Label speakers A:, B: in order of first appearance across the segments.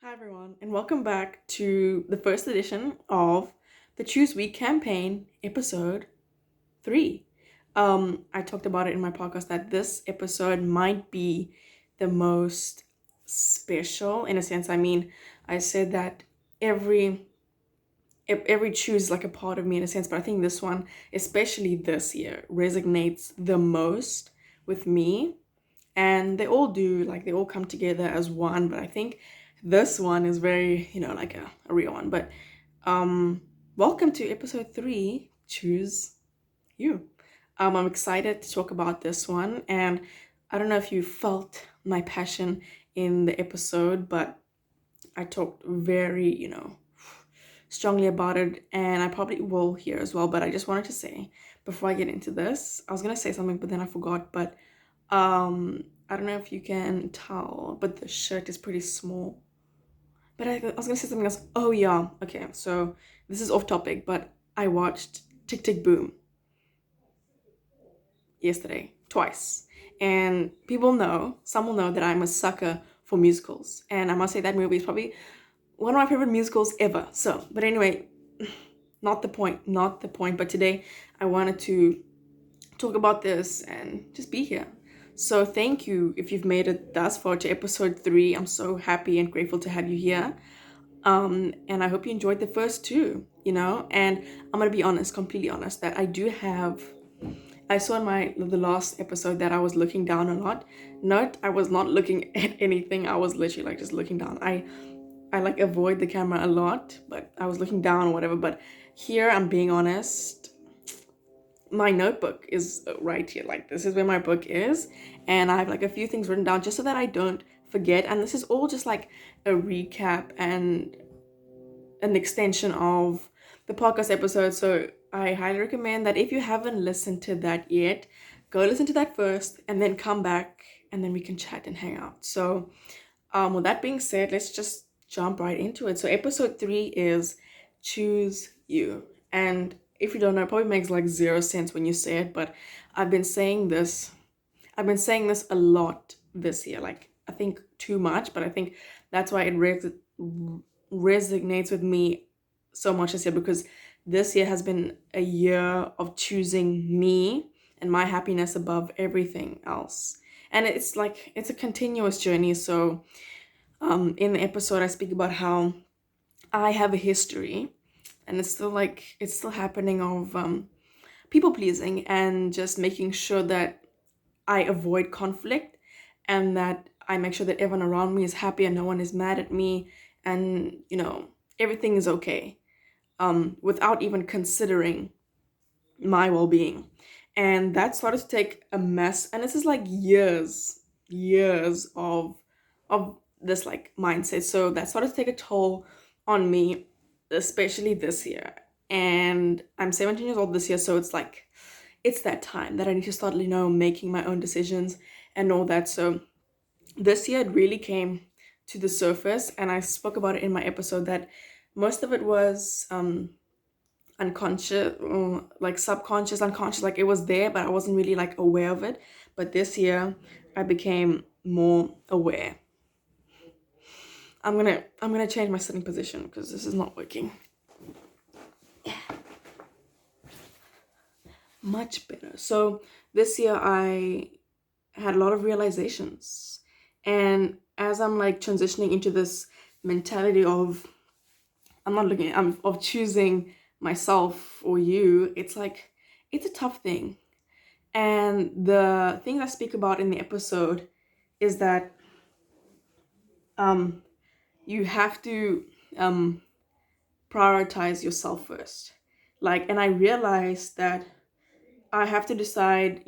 A: Hi, everyone, and welcome back to the first edition of the Choose Week campaign, episode 3. I talked about it in my podcast that this episode might be the most special in a sense. I said that every every choose is like a part of me in a sense, but I think this one, especially this year, resonates the most with me, and they all do, like they all come together as one, but I think this one is very, like a real one. But um welcome to episode 3, Choose You. I'm excited to talk about this one, and I don't know if you felt my passion in the episode, but I talked very, strongly about it, and I probably will here as well. But I just wanted to say before I get into this, I was gonna say something, but then I forgot. But I don't know if you can tell, but the shirt is pretty small. But I was gonna say something else. Oh yeah, okay. So this is off topic, but I watched Tick Tick Boom yesterday twice, and some will know that I'm a sucker for musicals, and I must say that movie is probably one of my favorite musicals ever. So, but anyway, not the point. But today I wanted to talk about this and just be here. So, thank you if you've made it thus far to episode 3. I'm so happy and grateful to have you here. And I hope you enjoyed the first two, And I'm gonna be honest, completely honest, that I saw in the last episode that I was looking down a lot. Note, I was not looking at anything. I was literally like just looking down. I like avoid the camera a lot, but I was looking down or whatever. But here, I'm being honest, my notebook is right here. Like, this is where my book is, and I have like a few things written down just so that I don't forget. And this is all just like a recap and an extension of the podcast episode. So I highly recommend that if you haven't listened to that yet, go listen to that first and then come back, and then we can chat and hang out. So with that being said, let's just jump right into it. So episode 3 is Choose You. And if you don't know, it probably makes like zero sense when you say it, but I've been saying this I've been saying this a lot this year. Like, I think too much, but I think that's why it resonates with me so much this year, because this year has been a year of choosing me and my happiness above everything else. And it's like it's a continuous journey. So in the episode I speak about how I have a history, and it's still happening, of people pleasing and just making sure that I avoid conflict, and that I make sure that everyone around me is happy and no one is mad at me, and everything is okay, without even considering my well-being. And that started to take a mess, and this is like years of this like mindset. So that started to take a toll on me, especially this year. And I'm 17 years old this year, so it's that time that I need to start, making my own decisions and all that. So this year it really came to the surface, and I spoke about it in my episode that most of it was unconscious, like subconscious, unconscious, like it was there, but I wasn't really like aware of it. But this year I became more aware. I'm gonna change my sitting position because this is not working. Much better. So this year I had a lot of realizations. And as I'm like transitioning into this mentality of I'm not looking I'm of choosing myself or you, it's like it's a tough thing. And the thing I speak about in the episode is that um you have to um prioritize yourself first. Like, and I realized that you have to decide,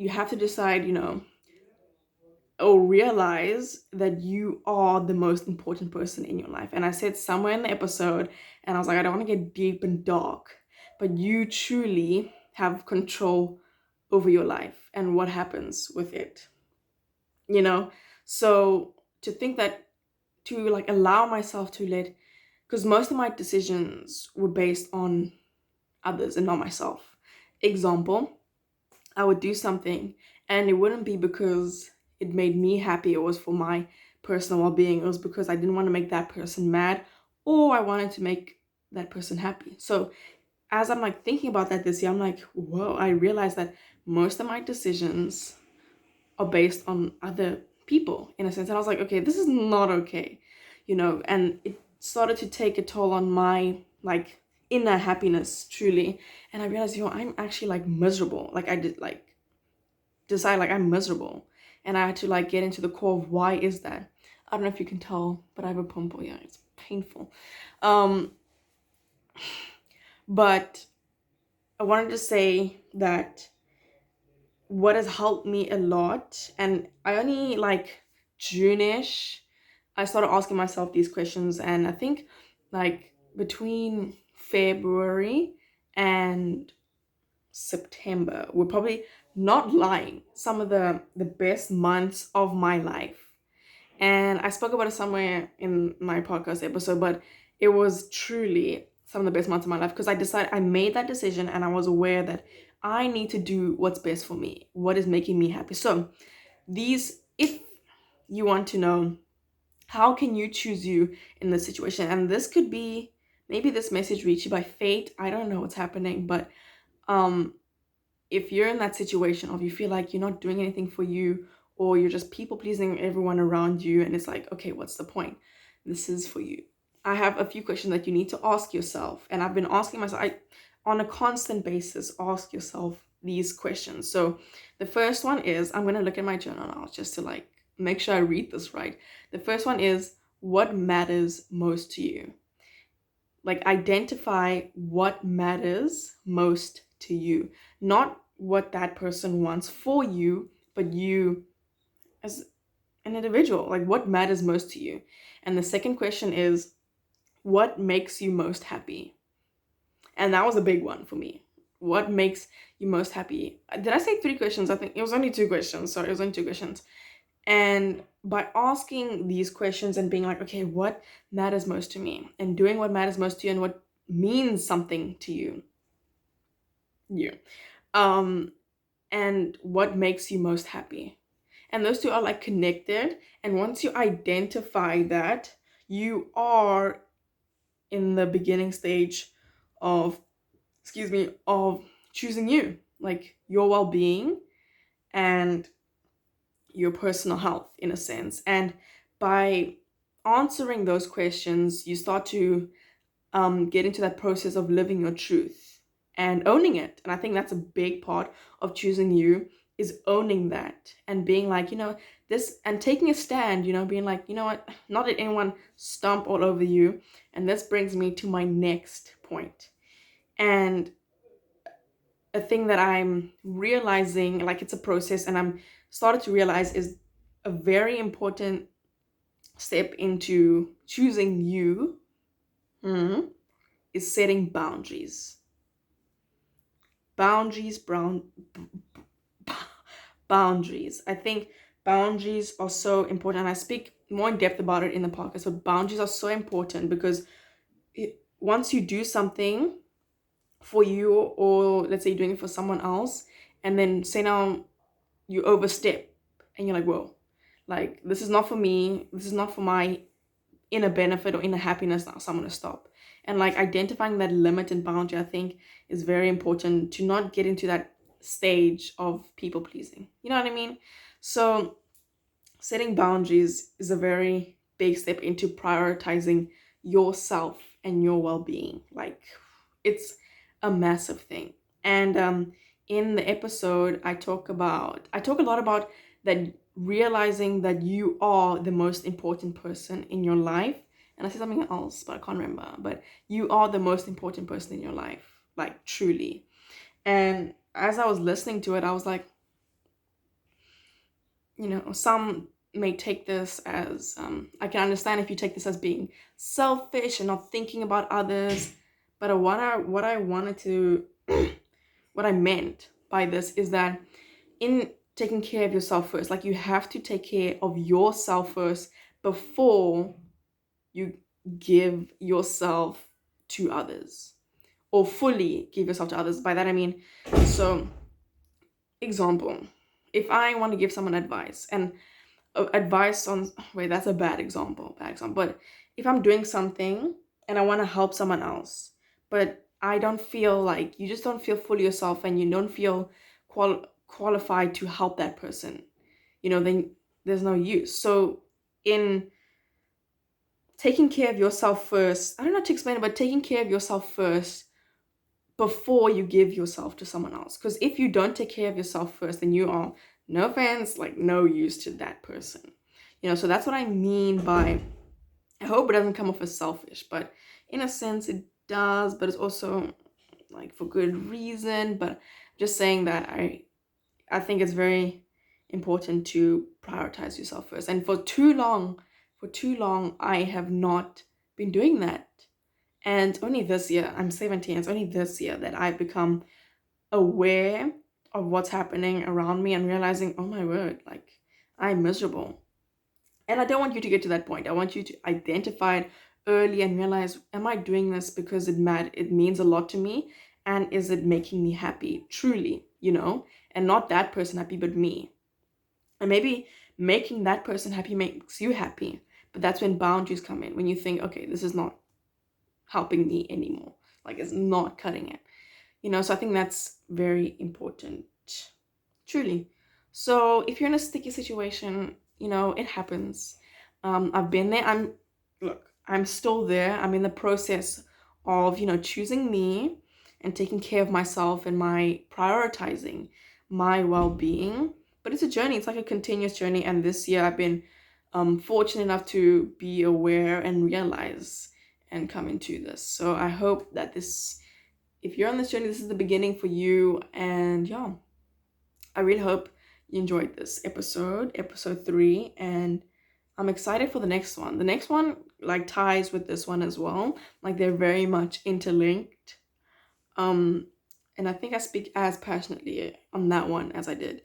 A: or realize that you are the most important person in your life. And I said somewhere in the episode, and I was like, I don't want to get deep and dark, but you truly have control over your life and what happens with it, you know? So to think that, to like allow myself to let, because most of my decisions were based on others and not myself. Example, I would do something and it wouldn't be because it made me happy or was for my personal well-being. It was because I didn't want to make that person mad, or I wanted to make that person happy. So as I'm like thinking about that this year, I'm like, whoa, I realized that most of my decisions are based on other people in a sense. And I was like, okay, this is not okay, and it started to take a toll on my like inner happiness truly. And I realized, I'm actually like miserable. Like I did like decide like I'm miserable. And I had to like get into the core of why is that. I don't know if you can tell, but I have a pimple. Yeah, it's painful. Um, but I wanted to say that what has helped me a lot, and I only like June-ish, I started asking myself these questions, and I think like between February and September were probably, not lying, some of the best months of my life. And I spoke about it somewhere in my podcast episode, but it was truly some of the best months of my life because I made that decision and I was aware that I need to do what's best for me, what is making me happy. So if you want to know how can you choose you in this situation, and this could be, maybe this message reached you by fate. I don't know what's happening, but um if you're in that situation, or if you feel like you're not doing anything for you, or you're just people pleasing everyone around you, and it's like, okay, what's the point? This is for you. I have a few questions that you need to ask yourself, and I've been asking myself, on a constant basis, ask yourself these questions. So the first one is, I'm going to look at my journal now just to like make sure I read this right. The first one is, what matters most to you? Like, identify what matters most to you, not what that person wants for you, but you as an individual. Like, what matters most to you? And the second question is, what makes you most happy? And that was a big one for me. What makes you most happy? Did I say 3 questions? I think it was only 2 questions. Sorry, it was only 2 questions. And by asking these questions and being like, okay, what matters most to me, and doing what matters most to you and what means something to you, and what makes you most happy. And those two are like connected. And once you identify that, you are in the beginning stage of, of choosing you, like your well-being and your personal health in a sense. And by answering those questions, you start to get into that process of living your truth and owning it. And I think that's a big part of choosing you, is owning that and being like, this, and taking a stand, being like, you know what, not let anyone stomp all over you. And this brings me to my next point. And a thing that I'm realizing, like it's a process, and I'm started to realize is a very important step into choosing you, is setting boundaries. Boundaries. I think boundaries are so important, and I speak more in depth about it in the podcast, but boundaries are so important because once you do something for you, or let's say you're doing it for someone else, and then say now you overstep and you're like, whoa, like this is not for me, this is not for my inner benefit or inner happiness, now so I'm gonna stop. And like identifying that limit and boundary, I think, is very important to not get into that stage of people pleasing. You know what I mean? So setting boundaries is a very big step into prioritizing yourself and your well-being. Like, it's a massive thing. And in the episode, I talk a lot about that, realizing that you are the most important person in your life. And I said something else, but I can't remember. But you are the most important person in your life, like truly. And as I was listening to it, I was like, some may take this as, I can understand if you take this as being selfish and not thinking about others. But what I wanted to, what I meant by this is that in taking care of yourself first, like you have to take care of yourself first before you give yourself to others, or fully give yourself to others. By that I mean, so example, if I want to give someone advice, and advice on, wait, that's a bad example, but if I'm doing something and I want to help someone else, but I don't feel like, you just don't feel fully yourself and you don't feel qualified to help that person, then there's no use. So in taking care of yourself first, I don't know how to explain it, but taking care of yourself first before you give yourself to someone else. Because if you don't take care of yourself first, then you are, no offense, like no use to that person. So that's what I mean by, I hope it doesn't come off as selfish, but in a sense it does, but it's also like for good reason. But just saying that I think it's very important to prioritize yourself first. And for too long, I have not been doing that. And only this year, I'm 17, it's only this year that I've become aware of what's happening around me and realizing, oh my word, like I'm miserable. And I don't want you to get to that point. I want you to identify it early and realize, am I doing this because it means a lot to me? And is it making me happy truly, and not that person happy, but me. And maybe making that person happy makes you happy. But that's when boundaries come in, when you think, okay, this is not helping me anymore. Like it's not cutting it. So I think that's very important. Truly. So if you're in a sticky situation, it happens. I've been there. I'm still there. I'm in the process of, choosing me and taking care of myself and my prioritizing my well-being. But it's a journey. It's like a continuous journey. And this year I've been fortunate enough to be aware and realize and come into this. So I hope that if you're on this journey, this is the beginning for you. And yeah, I really hope you enjoyed this episode 3, and I'm excited for the next one. The next one like ties with this one as well. Like they're very much interlinked. And I think I speak as passionately on that one as I did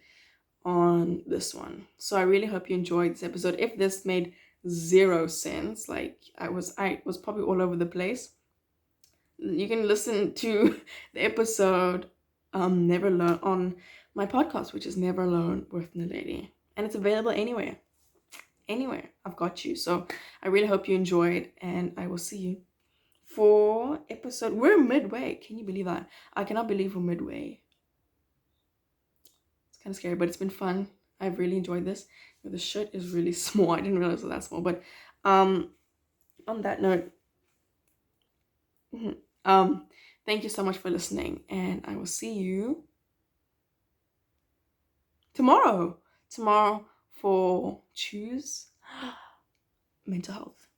A: on this one. So I really hope you enjoyed this episode. If this made zero sense, like I was probably all over the place, you can listen to the episode Never Alone on my podcast, which is Never Alone with Naledi, and it's available anywhere I've got you. So I really hope you enjoyed, and I will see you for episode, we're midway. Can you believe that? I cannot believe we're midway. It's kind of scary, but it's been fun. I've really enjoyed this. The shirt is really small. I didn't realize it was that small, but on that note, thank you so much for listening, and I will see you tomorrow for Choose Mental Health.